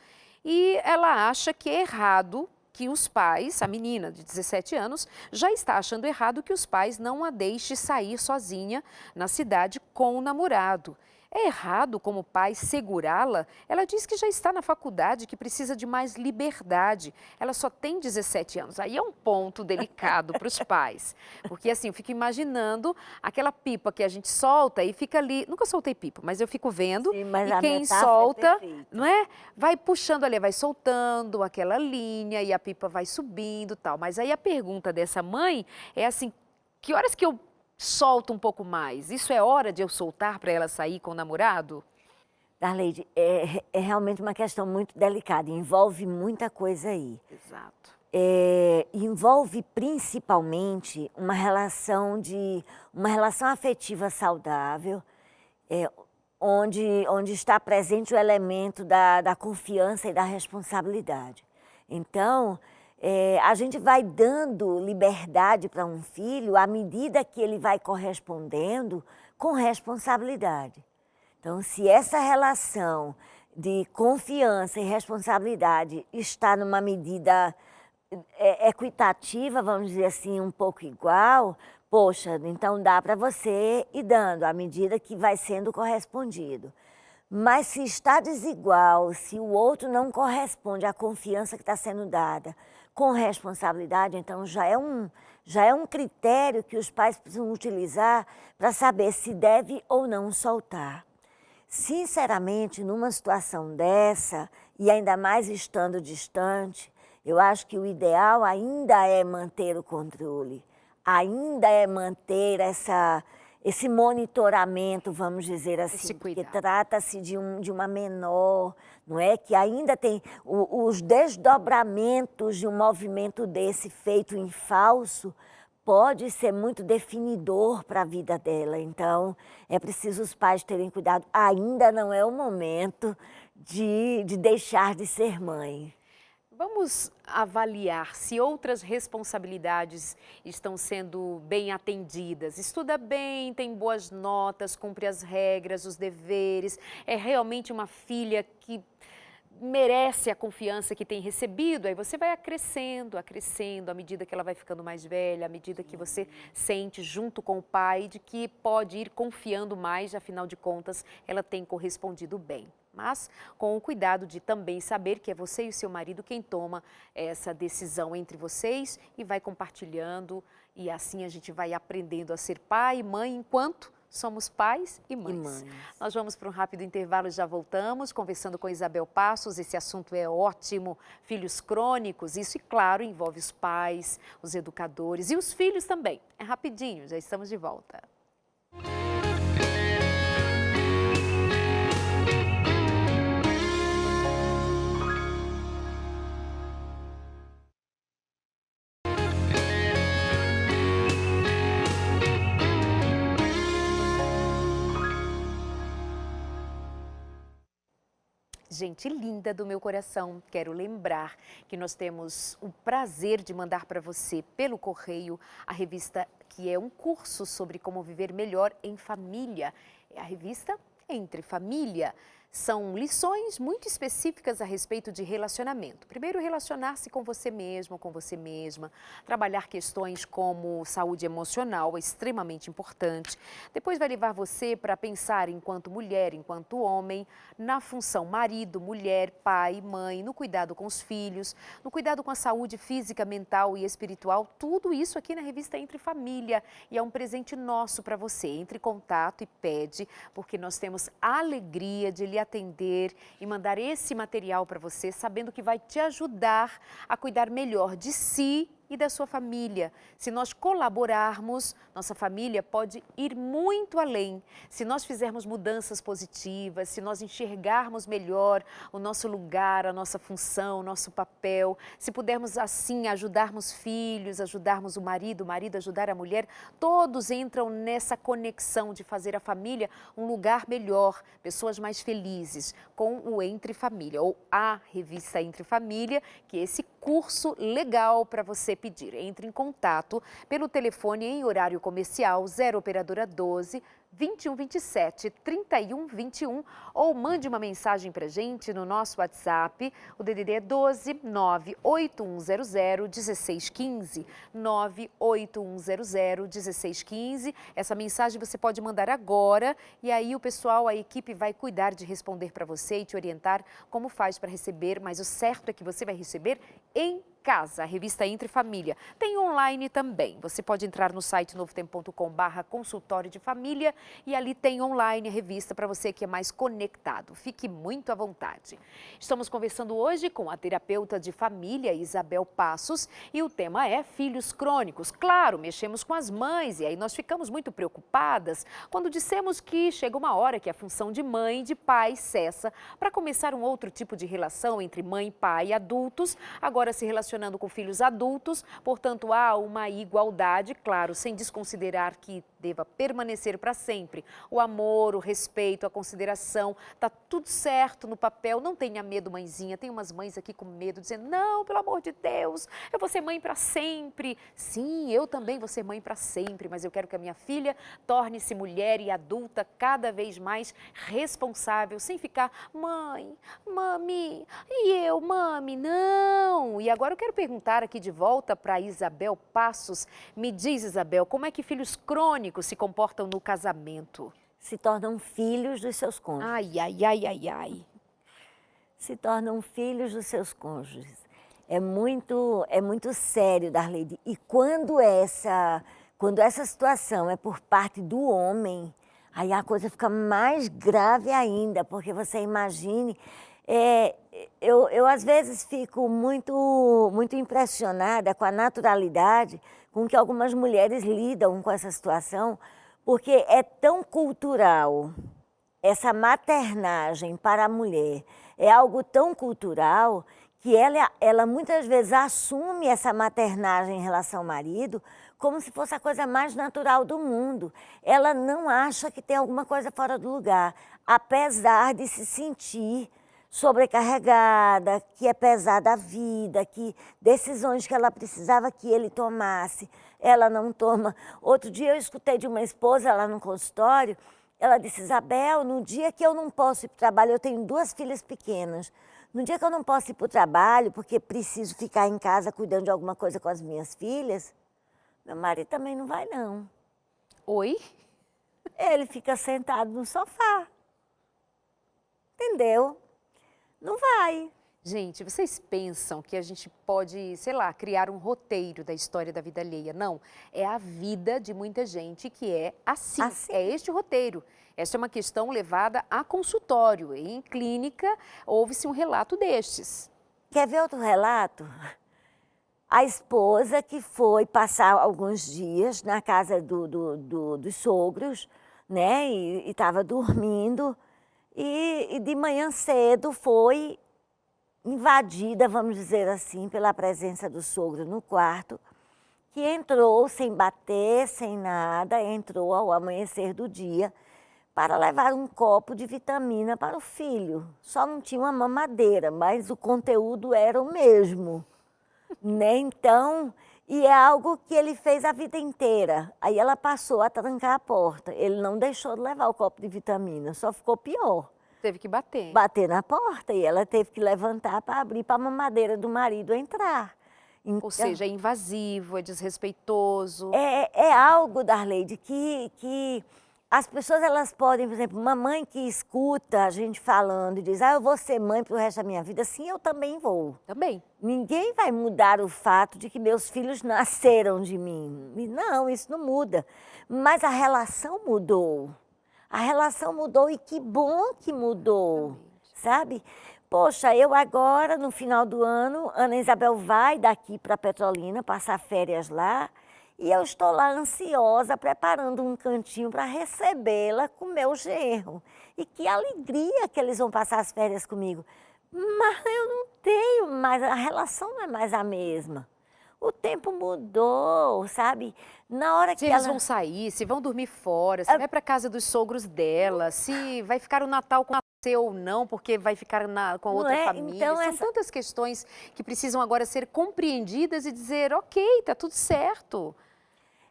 e ela acha que é errado que os pais, a menina de 17 anos, já está achando errado que os pais não a deixem sair sozinha na cidade com o namorado. É errado, como pai, segurá-la? Ela diz que já está na faculdade, que precisa de mais liberdade. Ela só tem 17 anos. Aí é um ponto delicado para os pais. Porque assim, eu fico imaginando aquela pipa que a gente solta e fica ali. Nunca soltei pipa, mas eu fico vendo. Sim, mas e a quem metáfora solta, é perfeita. não é? Vai puxando ali, vai soltando aquela linha e a pipa vai subindo e tal. Mas aí a pergunta dessa mãe é assim, que horas que eu solto um pouco mais? Isso é hora de eu soltar para ela sair com o namorado? Darleide, é realmente uma questão muito delicada, envolve muita coisa aí. Exato. Envolve principalmente uma relação afetiva saudável, onde está presente o elemento da confiança e da responsabilidade. Então, a gente vai dando liberdade para um filho à medida que ele vai correspondendo com responsabilidade. Então, se essa relação de confiança e responsabilidade está numa medida equitativa, vamos dizer assim, um pouco igual, poxa, então dá para você ir dando à medida que vai sendo correspondido. Mas se está desigual, se o outro não corresponde à confiança que está sendo dada com responsabilidade, então já é um critério que os pais precisam utilizar para saber se deve ou não soltar. Sinceramente, numa situação dessa, e ainda mais estando distante, eu acho que o ideal ainda é manter o controle, ainda é manter esse monitoramento, vamos dizer assim, porque trata-se de uma menor, não é? Que ainda tem os desdobramentos de um movimento desse feito em falso, pode ser muito definidor para a vida dela. Então, é preciso os pais terem cuidado. Ainda não é o momento de deixar de ser mãe. Vamos avaliar se outras responsabilidades estão sendo bem atendidas. Estuda bem, tem boas notas, cumpre as regras, os deveres. É realmente uma filha que merece a confiança que tem recebido. Aí você vai acrescendo à medida que ela vai ficando mais velha, à medida que você sente junto com o pai de que pode ir confiando mais, afinal de contas, ela tem correspondido bem. Mas com o cuidado de também saber que é você e o seu marido quem toma essa decisão entre vocês e vai compartilhando, e assim a gente vai aprendendo a ser pai e mãe enquanto somos pais e mães. Nós vamos para um rápido intervalo e já voltamos, conversando com Isabel Passos. Esse assunto é ótimo, filhos crônicos, isso, e claro, envolve os pais, os educadores e os filhos também. É rapidinho, já estamos de volta. Gente linda do meu coração, quero lembrar que nós temos o prazer de mandar para você, pelo correio, a revista que é um curso sobre como viver melhor em família. É a revista Entre Família. São lições muito específicas a respeito de relacionamento. Primeiro, relacionar-se com você mesmo, com você mesma. Trabalhar questões como saúde emocional, é extremamente importante. Depois vai levar você para pensar enquanto mulher, enquanto homem, na função marido, mulher, pai, mãe, no cuidado com os filhos, no cuidado com a saúde física, mental e espiritual. Tudo isso aqui na revista Entre Família. E é um presente nosso para você. Entre em contato e pede, porque nós temos a alegria de lhe atender e mandar esse material para você, sabendo que vai te ajudar a cuidar melhor de si e da sua família. Se nós colaborarmos, nossa família pode ir muito além. Se nós fizermos mudanças positivas, se nós enxergarmos melhor o nosso lugar, a nossa função, o nosso papel, se pudermos assim ajudarmos filhos, ajudarmos o marido ajudar a mulher, todos entram nessa conexão de fazer a família um lugar melhor, pessoas mais felizes, com o Entre Família, ou a revista Entre Família, que é esse curso legal para você pedir. Entre em contato pelo telefone em horário comercial 0 operadora 12 2127 3121 ou mande uma mensagem para a gente no nosso WhatsApp. O DDD é 12 98100 1615 98100 1615. Essa mensagem você pode mandar agora e aí o pessoal, a equipe vai cuidar de responder para você e te orientar como faz para receber, mas o certo é que você vai receber em casa, a revista Entre Família. Tem online também. Você pode entrar no site novotempo.com/consultório de família e ali tem online a revista para você que é mais conectado. Fique muito à vontade. Estamos conversando hoje com a terapeuta de família Isabel Passos e o tema é filhos crônicos. Claro, mexemos com as mães e aí nós ficamos muito preocupadas quando dissemos que chega uma hora que a função de mãe e de pai cessa para começar um outro tipo de relação entre mãe, pai e adultos, agora se relacionando com filhos adultos, portanto há uma igualdade, claro, sem desconsiderar que deva permanecer para sempre. O amor, o respeito, a consideração, tá tudo certo no papel, não tenha medo, mãezinha. Tem umas mães aqui com medo, dizendo, não, pelo amor de Deus, eu vou ser mãe para sempre. Sim, eu também vou ser mãe para sempre, mas eu quero que a minha filha torne-se mulher e adulta cada vez mais responsável, sem ficar, mãe, mami, e eu, mami, não. E agora eu quero perguntar aqui de volta para Isabel Passos. Me diz, Isabel, como é que filhos crônicos se comportam no casamento? Se tornam filhos dos seus cônjuges. Ai, ai, ai, ai, ai. Se tornam filhos dos seus cônjuges. É muito sério, Darleide. E quando essa situação é por parte do homem, aí a coisa fica mais grave ainda, porque você imagine... Eu às vezes fico muito impressionada com a naturalidade com que algumas mulheres lidam com essa situação, porque é tão cultural, essa maternagem para a mulher é algo tão cultural que ela muitas vezes assume essa maternagem em relação ao marido como se fosse a coisa mais natural do mundo. Ela não acha que tem alguma coisa fora do lugar, apesar de se sentir sobrecarregada, que é pesada a vida, que decisões que ela precisava que ele tomasse, ela não toma. Outro dia eu escutei de uma esposa lá no consultório, ela disse, Isabel, no dia que eu não posso ir para o trabalho, eu tenho 2 filhas pequenas, no dia que eu não posso ir para o trabalho, porque preciso ficar em casa cuidando de alguma coisa com as minhas filhas, meu marido também não vai não. Oi? Ele fica sentado no sofá, entendeu? Não vai. Gente, vocês pensam que a gente pode, sei lá, criar um roteiro da história da vida alheia? Não, é a vida de muita gente que é assim. É este o roteiro. Esta é uma questão levada a consultório. Em clínica, houve-se um relato destes. Quer ver outro relato? A esposa que foi passar alguns dias na casa dos sogros, né, e estava dormindo, e de manhã cedo foi invadida, vamos dizer assim, pela presença do sogro no quarto, que entrou sem bater, sem nada, entrou ao amanhecer do dia para levar um copo de vitamina para o filho. Só não tinha uma mamadeira, mas o conteúdo era o mesmo, né? Então, e é algo que ele fez a vida inteira. Aí ela passou a trancar a porta. Ele não deixou de levar o copo de vitamina, só ficou pior. Teve que bater. bater na porta e ela teve que levantar para abrir para a mamadeira do marido entrar. Ou Então, seja, é invasivo, é desrespeitoso. é algo, Darleide, que as pessoas elas podem, por exemplo, uma mãe que escuta a gente falando e diz, eu vou ser mãe para o resto da minha vida, sim, eu também vou. Também. Ninguém vai mudar o fato de que meus filhos nasceram de mim. Não, isso não muda. Mas a relação mudou. A relação mudou e que bom que mudou, Exatamente. sabe? Poxa, eu agora, no final do ano, Ana Isabel vai daqui para Petrolina, passar férias lá, e eu estou lá ansiosa, preparando um cantinho para recebê-la com meu genro. E que alegria que eles vão passar as férias comigo. Mas eu não tenho mais, a relação não é mais a mesma. O tempo mudou, sabe? Na hora Se que eles ela... vão sair, se vão dormir fora, se vai para casa dos sogros dela, se vai ficar o Natal com você ou não, porque vai ficar com a Não outra é? família. Então, São essa... tantas questões que precisam agora ser compreendidas e dizer, ok, tá tudo certo.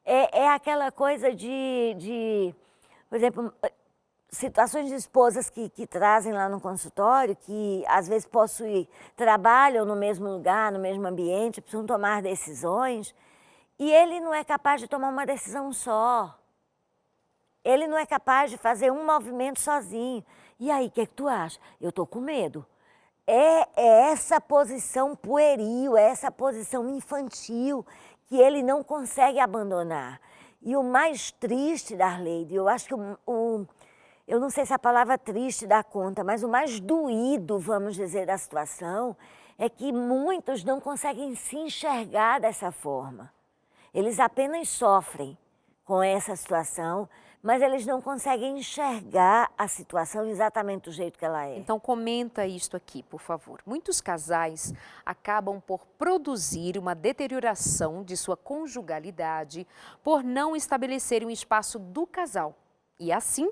É aquela coisa por exemplo, situações de esposas que trazem lá no consultório, que às vezes trabalham no mesmo lugar, no mesmo ambiente, precisam tomar decisões, e ele não é capaz de tomar uma decisão só. Ele não é capaz de fazer um movimento sozinho. E aí, o que tu acha? Eu estou com medo. É essa posição pueril, é essa posição infantil que ele não consegue abandonar. E o mais triste, Darleide, eu acho que eu não sei se a palavra triste dá conta, mas o mais doído, vamos dizer, da situação é que muitos não conseguem se enxergar dessa forma. Eles apenas sofrem com essa situação, mas eles não conseguem enxergar a situação exatamente do jeito que ela é. Então comenta isto aqui, por favor. Muitos casais acabam por produzir uma deterioração de sua conjugalidade por não estabelecerem um espaço do casal. E assim,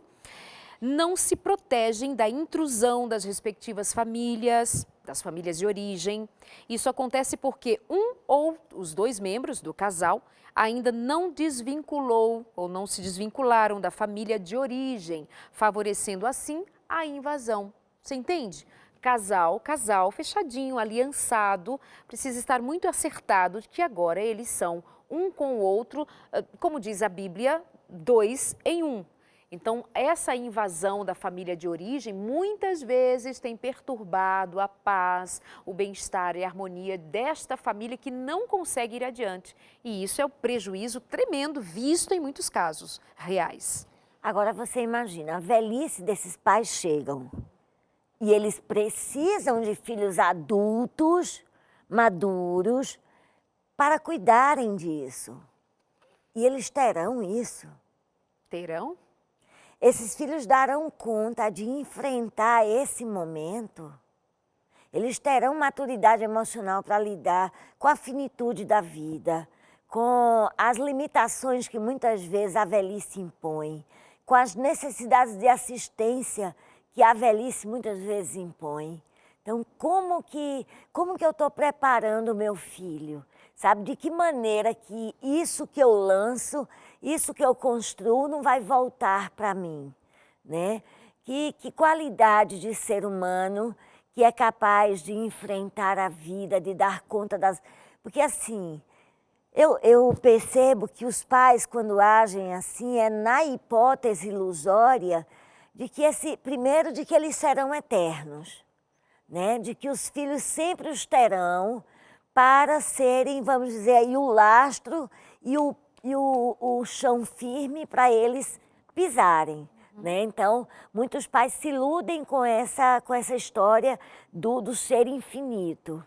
não se protegem da intrusão das respectivas famílias, das famílias de origem. Isso acontece porque um ou os dois membros do casal ainda não desvinculou ou não se desvincularam da família de origem, favorecendo assim a invasão. Você entende? Casal, fechadinho, aliançado, precisa estar muito acertado de que agora eles são um com o outro, como diz a Bíblia, 2 em 1. Então, essa invasão da família de origem muitas vezes tem perturbado a paz, o bem-estar e a harmonia desta família que não consegue ir adiante. E isso é um prejuízo tremendo visto em muitos casos reais. Agora você imagina, a velhice desses pais chegam e eles precisam de filhos adultos, maduros, para cuidarem disso. E eles terão isso. Terão? Esses filhos darão conta de enfrentar esse momento. Eles terão maturidade emocional para lidar com a finitude da vida, com as limitações que muitas vezes a velhice impõe, com as necessidades de assistência que a velhice muitas vezes impõe. Então, como que eu estou preparando o meu filho? Sabe, de que maneira que isso que eu lanço, isso que eu construo não vai voltar para mim, né? Que qualidade de ser humano que é capaz de enfrentar a vida, de dar conta das... Porque assim, eu percebo que os pais, quando agem assim, é na hipótese ilusória de que primeiro, de que eles serão eternos, né? De que os filhos sempre os terão, para serem, vamos dizer, aí, o lastro e o chão firme para eles pisarem. Né? Então, muitos pais se iludem com essa história do ser infinito.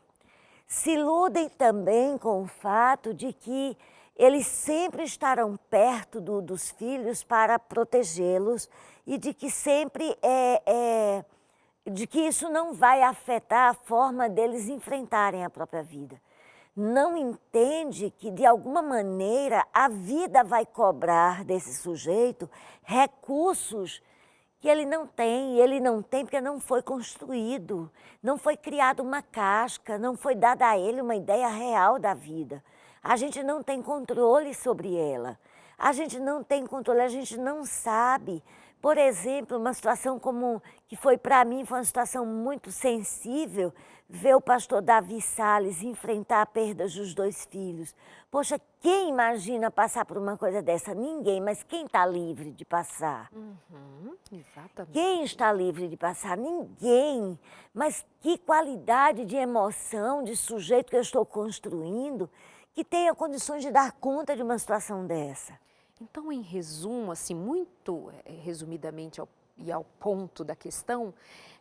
Se iludem também com o fato de que eles sempre estarão perto dos filhos para protegê-los e de que sempre de que isso não vai afetar a forma deles enfrentarem a própria vida. Não entende que, de alguma maneira, a vida vai cobrar desse sujeito recursos que ele não tem, e ele não tem porque não foi construído, não foi criada uma casca, não foi dada a ele uma ideia real da vida. A gente não tem controle sobre ela, a gente não tem controle, a gente não sabe Por exemplo, uma situação como que foi para mim, foi uma situação muito sensível, ver o pastor Davi Salles enfrentar a perda dos 2 filhos. Poxa, quem imagina passar por uma coisa dessa? Ninguém, mas quem está livre de passar? Exatamente. Quem está livre de passar? Ninguém. Mas que qualidade de emoção, de sujeito que eu estou construindo, que tenha condições de dar conta de uma situação dessa. Então, em resumo, assim, muito resumidamente e ao ponto da questão,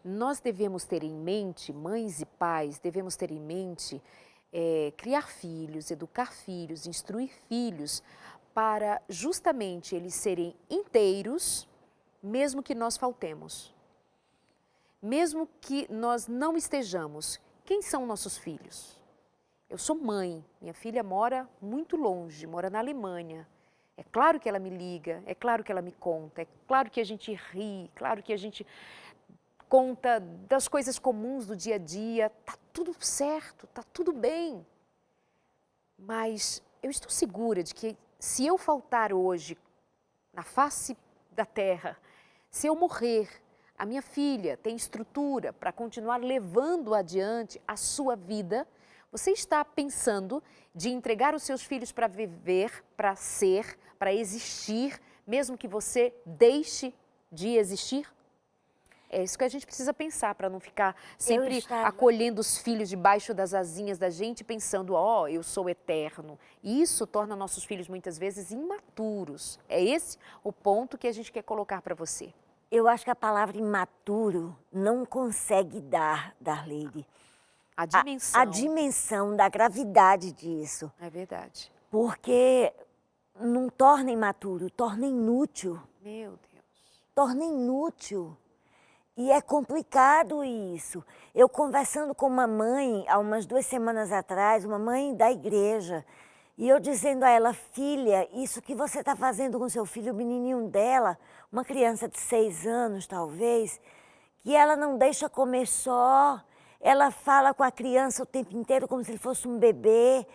nós devemos ter em mente, mães e pais, devemos ter em mente criar filhos, educar filhos, instruir filhos, para justamente eles serem inteiros, mesmo que nós faltemos. Mesmo que nós não estejamos. Quem são nossos filhos? Eu sou mãe, minha filha mora muito longe, mora na Alemanha. É claro que ela me liga, é claro que ela me conta, é claro que a gente ri, claro que a gente conta das coisas comuns do dia a dia. Tá tudo certo, tá tudo bem. Mas eu estou segura de que se eu faltar hoje na face da terra, se eu morrer, a minha filha tem estrutura para continuar levando adiante a sua vida. Você está pensando de entregar os seus filhos para viver, para ser, para existir, mesmo que você deixe de existir? É isso que a gente precisa pensar, para não ficar sempre acolhendo os filhos debaixo das asinhas da gente, pensando, ó, eu sou eterno. E isso torna nossos filhos muitas vezes imaturos. É esse o ponto que a gente quer colocar para você. Eu acho que a palavra imaturo não consegue dar, Darleide, a dimensão da gravidade disso. É verdade. Porque não torna imaturo, torna inútil. Meu Deus. Torna inútil. E é complicado isso. Eu conversando com uma mãe, há umas 2 semanas atrás, uma mãe da igreja, e eu dizendo a ela, filha, isso que você está fazendo com seu filho, o menininho dela, uma criança de 6 anos talvez, que ela não deixa comer só, ela fala com a criança o tempo inteiro como se ele fosse um bebê,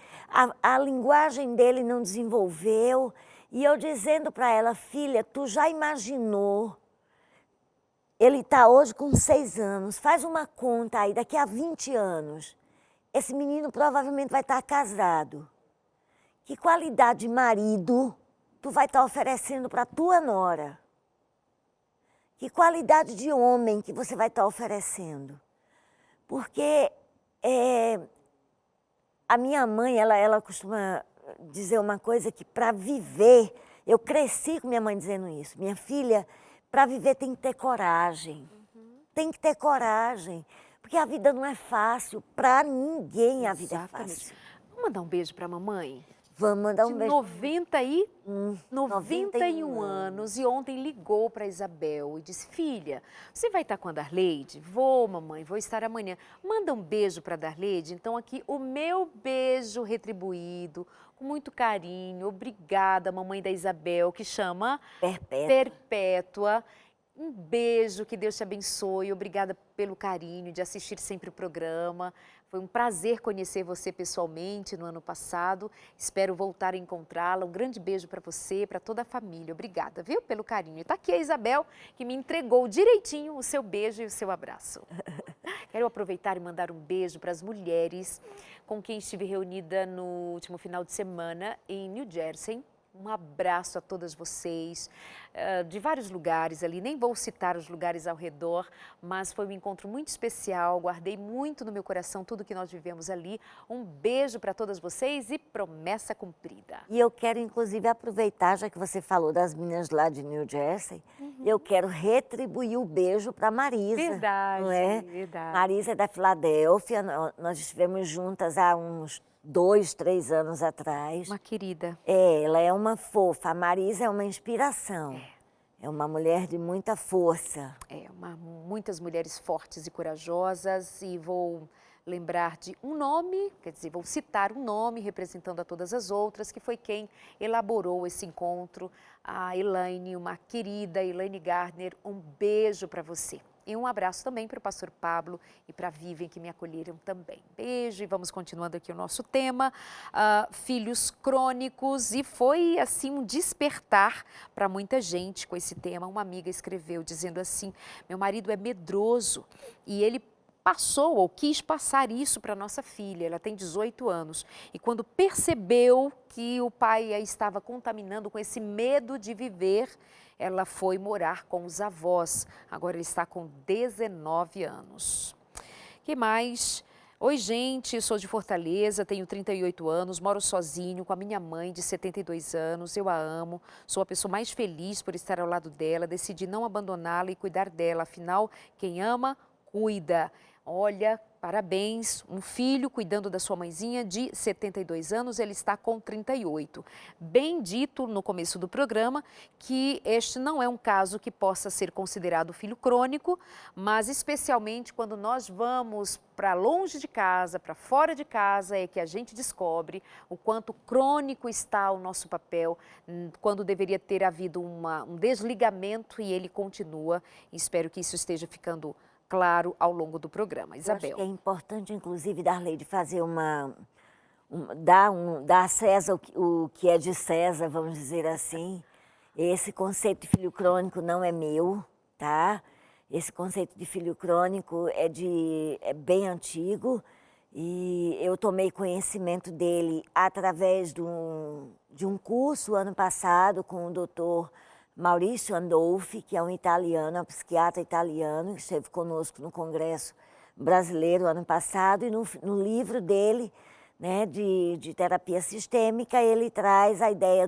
a linguagem dele não desenvolveu, e eu dizendo para ela, filha, tu já imaginou? Ele está hoje com 6 anos, faz uma conta aí, daqui a 20 anos, esse menino provavelmente vai estar casado. Que qualidade de marido tu vai estar oferecendo para a tua nora? Que qualidade de homem que você vai estar oferecendo? Porque a minha mãe, ela costuma dizer uma coisa que para viver, eu cresci com minha mãe dizendo isso, minha filha, para viver tem que ter coragem, tem que ter coragem, porque a vida não é fácil, para ninguém a vida é fácil. Vamos mandar um beijo para a mamãe? Vamos mandar um beijo. 91 anos, e ontem ligou para Isabel e disse, filha, você vai estar com a Darleide? Vou, mamãe, vou estar amanhã. Manda um beijo para a Darleide. Então aqui o meu beijo retribuído, com muito carinho. Obrigada, mamãe da Isabel, que chama Perpétua. Um beijo, que Deus te abençoe. Obrigada pelo carinho de assistir sempre o programa. Foi um prazer conhecer você pessoalmente no ano passado. Espero voltar a encontrá-la. Um grande beijo para você, para toda a família. Obrigada, viu, pelo carinho. Está aqui a Isabel, que me entregou direitinho o seu beijo e o seu abraço. Quero aproveitar e mandar um beijo para as mulheres com quem estive reunida no último final de semana em New Jersey. Um abraço a todas vocês, de vários lugares ali, nem vou citar os lugares ao redor, mas foi um encontro muito especial, guardei muito no meu coração tudo que nós vivemos ali. Um beijo para todas vocês e promessa cumprida. E eu quero, inclusive, aproveitar, já que você falou das meninas lá de New Jersey, eu quero retribuir o beijo para Marisa. Verdade, não é? Verdade. Marisa é da Filadélfia, nós estivemos juntas há uns 2, 3 anos atrás. Uma querida. Ela é uma fofa. A Marisa é uma inspiração. É uma mulher de muita força. Muitas mulheres fortes e corajosas, e vou lembrar de um nome, quer dizer, vou citar um nome representando a todas as outras, que foi quem elaborou esse encontro, a Elaine, uma querida Elaine Gardner. Um beijo para você. E um abraço também para o pastor Pablo e para a Vivian, que me acolheram também. Beijo e vamos continuando aqui o nosso tema, filhos crônicos. E foi assim um despertar para muita gente com esse tema. Uma amiga escreveu dizendo assim, meu marido é medroso e ele passou ou quis passar isso para nossa filha, ela tem 18 anos, e quando percebeu que o pai a estava contaminando com esse medo de viver, ela foi morar com os avós, agora ele está com 19 anos. Que mais? Oi gente, eu sou de Fortaleza, tenho 38 anos, moro sozinho com a minha mãe de 72 anos, eu a amo, sou a pessoa mais feliz por estar ao lado dela, decidi não abandoná-la e cuidar dela, afinal, quem ama, cuida. Olha, parabéns, um filho cuidando da sua mãezinha de 72 anos, ele está com 38. Bem dito no começo do programa que este não é um caso que possa ser considerado filho crônico, mas especialmente quando nós vamos para longe de casa, para fora de casa, é que a gente descobre o quanto crônico está o nosso papel, quando deveria ter havido um desligamento e ele continua. Espero que isso esteja ficando claro ao longo do programa. Isabel. Eu acho que é importante, inclusive, Darleide, fazer dar a César o que é de César, vamos dizer assim. Esse conceito de filho crônico não é meu, tá? Esse conceito de filho crônico é bem antigo e eu tomei conhecimento dele através de um curso ano passado com o doutor Maurício Andolfi, que é um italiano, um psiquiatra italiano, que esteve conosco no Congresso Brasileiro ano passado, e no livro dele, né, de terapia sistêmica, ele traz a ideia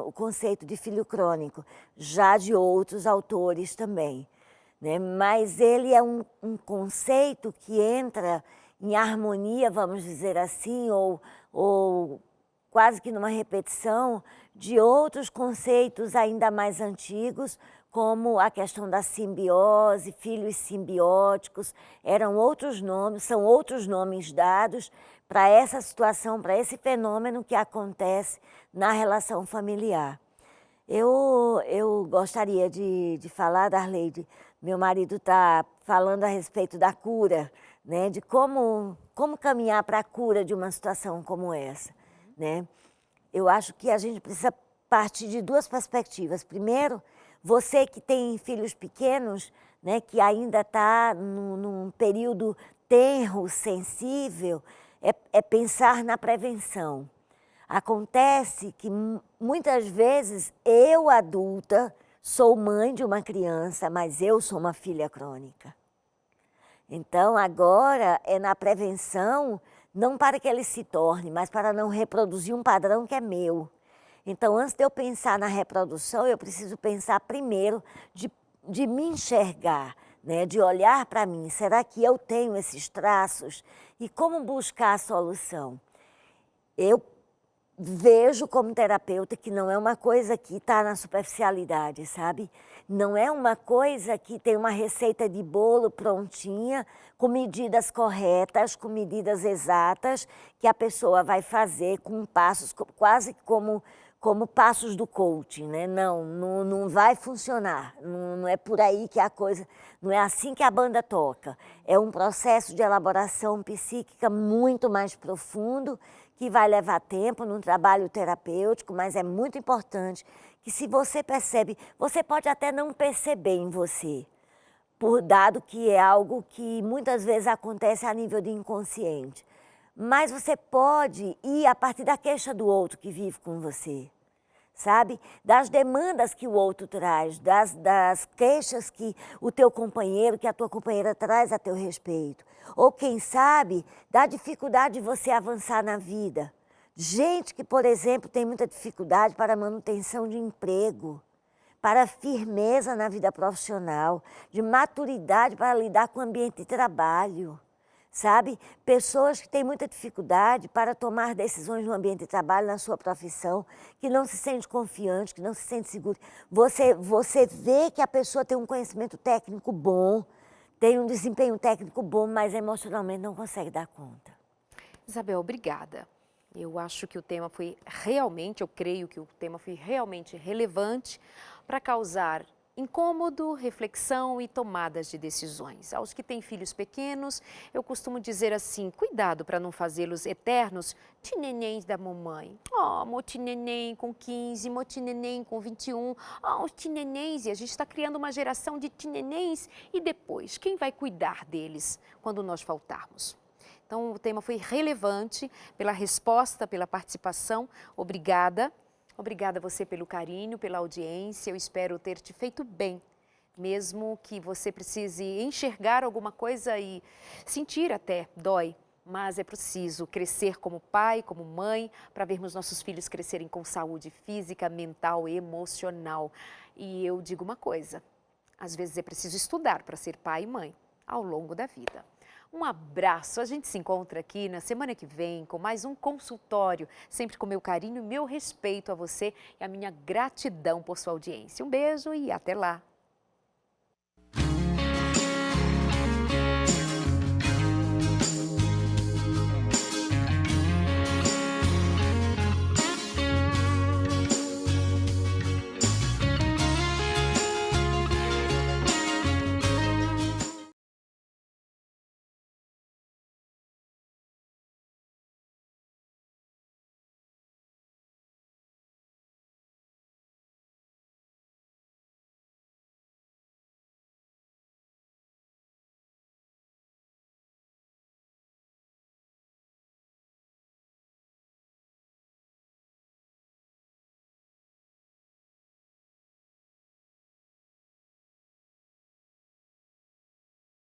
o conceito de filho crônico, já de outros autores também, né? Mas ele é um conceito que entra em harmonia, vamos dizer assim, ou quase que numa repetição de outros conceitos ainda mais antigos, como a questão da simbiose, filhos simbióticos, são outros nomes dados para essa situação, para esse fenômeno que acontece na relação familiar. Eu gostaria de falar, Darleide, meu marido está falando a respeito da cura, né, de como caminhar para a cura de uma situação como essa, né? Eu acho que a gente precisa partir de duas perspectivas. Primeiro, você que tem filhos pequenos, né, que ainda está num período tenro, sensível, é pensar na prevenção. Acontece que muitas vezes eu, adulta, sou mãe de uma criança, mas eu sou uma filha crônica. Então, agora é na prevenção, não para que ele se torne, mas para não reproduzir um padrão que é meu. Então, antes de eu pensar na reprodução, eu preciso pensar primeiro de me enxergar, né? De olhar para mim. Será que eu tenho esses traços? E como buscar a solução? Eu vejo como terapeuta que não é uma coisa que está na superficialidade, sabe? Não é uma coisa que tem uma receita de bolo prontinha, com medidas corretas, com medidas exatas, que a pessoa vai fazer com passos, quase como passos do coaching, né? Não vai funcionar, não é por aí que a coisa, não é assim que a banda toca. É um processo de elaboração psíquica muito mais profundo, que vai levar tempo num trabalho terapêutico, mas é muito importante que, se você percebe, você pode até não perceber em você, dado que é algo que muitas vezes acontece a nível de inconsciente, mas você pode ir a partir da queixa do outro que vive com você, sabe? Das demandas que o outro traz, das queixas que o teu companheiro, que a tua companheira traz a teu respeito. Ou, quem sabe, da dificuldade de você avançar na vida. Gente que, por exemplo, tem muita dificuldade para a manutenção de emprego, para firmeza na vida profissional, de maturidade para lidar com o ambiente de trabalho. Sabe? Pessoas que têm muita dificuldade para tomar decisões no ambiente de trabalho, na sua profissão, que não se sente confiante, que não se sente seguro. Você vê que a pessoa tem um conhecimento técnico bom, tem um desempenho técnico bom, mas emocionalmente não consegue dar conta. Isabel, obrigada. Eu acho que o tema foi realmente, eu creio que o tema foi realmente relevante para causar Incômodo, reflexão e tomadas de decisões. Aos que têm filhos pequenos, eu costumo dizer assim, cuidado para não fazê-los eternos tinenéns da mamãe. Oh, meu tineném com 15, meu tineném com 21, oh, os tinenéns, e a gente está criando uma geração de tinenéns e depois, quem vai cuidar deles quando nós faltarmos? Então, o tema foi relevante pela resposta, pela participação. Obrigada. Obrigada a você pelo carinho, pela audiência. Eu espero ter te feito bem, mesmo que você precise enxergar alguma coisa e sentir até, dói. Mas é preciso crescer como pai, como mãe, para vermos nossos filhos crescerem com saúde física, mental e emocional. E eu digo uma coisa, às vezes é preciso estudar para ser pai e mãe ao longo da vida. Um abraço, a gente se encontra aqui na semana que vem com mais um consultório, sempre com meu carinho e meu respeito a você e a minha gratidão por sua audiência. Um beijo e até lá!